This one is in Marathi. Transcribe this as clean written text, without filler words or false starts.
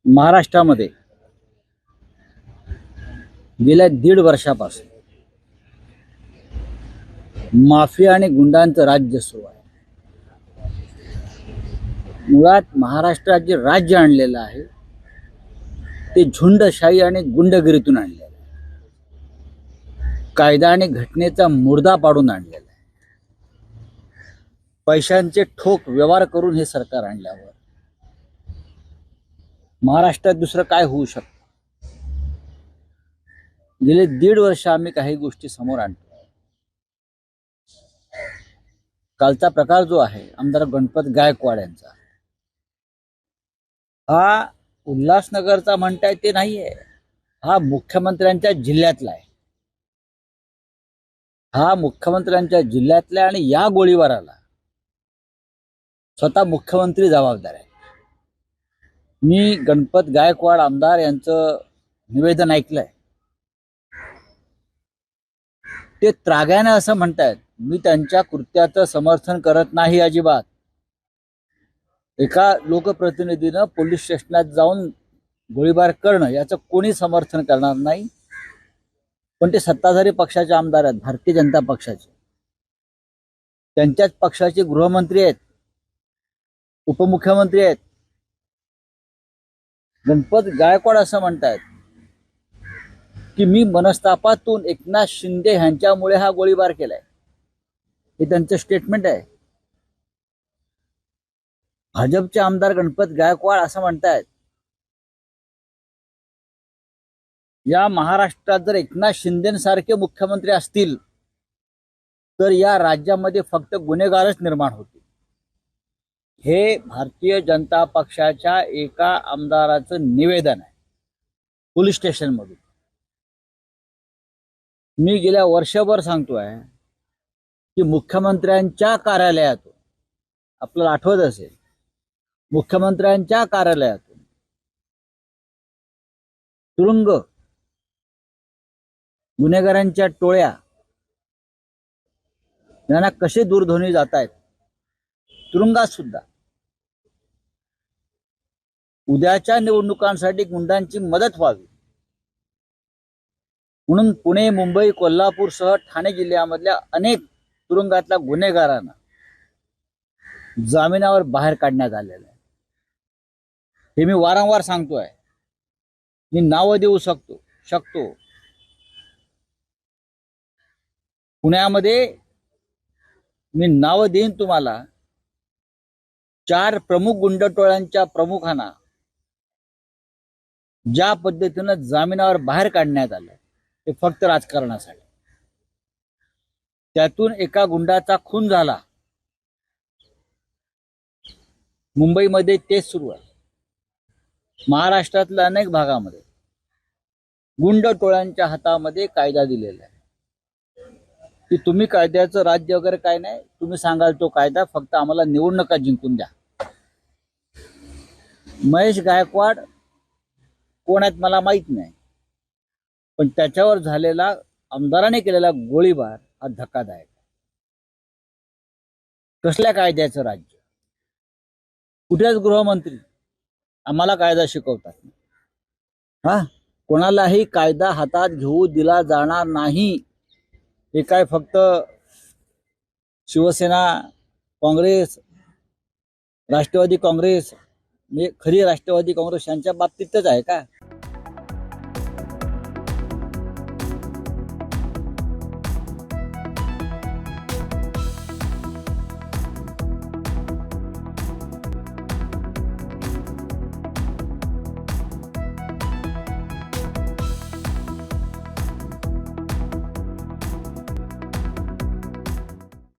महाराष्ट्रामध्ये गेल्या 1.5 वर्षापासून माफिया आणि गुंडांचं राज्य सुरू आहे. मुळात महाराष्ट्रात जे राज्य आणलेलं आहे ते झुंडशाही आणि गुंडगिरीतून आणलेलं आहे. कायदा आणि घटनेचा मुर्दा पाडून आणलेला आहे. पैशांचे ठोक व्यवहार करून हे सरकार आणल्यावर महाराष्ट्रात दुसरं काय होऊ शकतं? गेले 1.5 वर्ष आम्ही काही गोष्टी समोर आणतो. कालचा प्रकार जो आहे आमदार गणपत गायकवाड यांचा, हा उल्हासनगरचा म्हणताय ते नाहीये, हा मुख्यमंत्र्यांच्या जिल्ह्यातला आहे. हा मुख्यमंत्र्यांच्या जिल्ह्यातला आणि या गोळीबाराला स्वतः मुख्यमंत्री जबाबदार आहे. मी गणपत गायकवाड आमदार यांचं निवेदन ऐकलंय. ते त्राग्याने असं म्हणतायत, मी त्यांच्या कृत्याचं समर्थन करत नाही अजिबात. एका लोकप्रतिनिधीनं पोलीस स्टेशनात जाऊन गोळीबार करणं याचं कोणी समर्थन करणार नाही. पण ते सत्ताधारी पक्षाचे आमदार आहेत, भारतीय जनता पक्षाचे. त्यांच्याच पक्षाचे गृहमंत्री आहेत, उपमुख्यमंत्री आहेत. गणपत गायकवाड असं म्हणतायत की मी मनस्तापातून एकनाथ शिंदे यांच्यामुळे हा गोळीबार केलाय. हे त्यांचं स्टेटमेंट आहे. भाजपचे आमदार गणपत गायकवाड असं म्हणतायत, या महाराष्ट्रात जर एकनाथ शिंदेसारखे मुख्यमंत्री असतील तर या राज्यामध्ये फक्त गुन्हेगारच निर्माण होतील. हे भारतीय जनता पक्षाच्या एका आमदाराचं निवेदन आहे पोलीस स्टेशनमधून. मी गेल्या वर्षभर सांगतोय की मुख्यमंत्र्यांच्या कार्यालयातून, आपल्याला आठवत असेल, मुख्यमंत्र्यांच्या कार्यालयातून तुरुंग, गुन्हेगारांच्या टोळ्या यांना कसे दूरध्वनी जात आहेत, तुरुंगात सुद्धा. उद्याच्या निवडणुकांसाठी गुंडांची मदत व्हावी म्हणून पुणे, मुंबई, कोल्हापूरसह ठाणे जिल्ह्यामधल्या अनेक तुरुंगातल्या गुन्हेगारांना जामिनावर बाहेर काढण्यात आलेलं आहे. हे मी वारंवार सांगतोय. मी नावं देऊ शकतो. पुण्यामध्ये मी नावं देईन तुम्हाला. 4 प्रमुख गुंडटोळ्यांच्या प्रमुखांना ज्या पद्धतीनं जामिनावर बाहेर काढण्यात आलं ते फक्त राजकारणासाठी. त्यातून एका गुंडाचा खून झाला. मुंबईमध्ये तेच सुरू आहे. महाराष्ट्रातल्या अनेक भागामध्ये गुंड टोळ्यांच्या हातामध्ये कायदा दिलेला आहे की तुम्ही कायद्याचं राज्य वगैरे काय नाही, तुम्ही सांगाल तो कायदा, फक्त आम्हाला निवडणुका जिंकून द्या. महेश गायकवाड कोण आहेत मला माहित नाही, पण त्याच्यावर झालेला, आमदाराने केलेला गोळीबार हा धक्कादायक. कसल्या कायद्याचं राज्य? कुठेच गृहमंत्री आम्हाला कायदा शिकवतात. कोणालाही कायदा हातात घेऊ दिला जाणार नाही. हे काय फक्त शिवसेना, काँग्रेस, राष्ट्रवादी काँग्रेस, म्हणजे खरी राष्ट्रवादी काँग्रेस यांच्या बाबतीतच आहे का?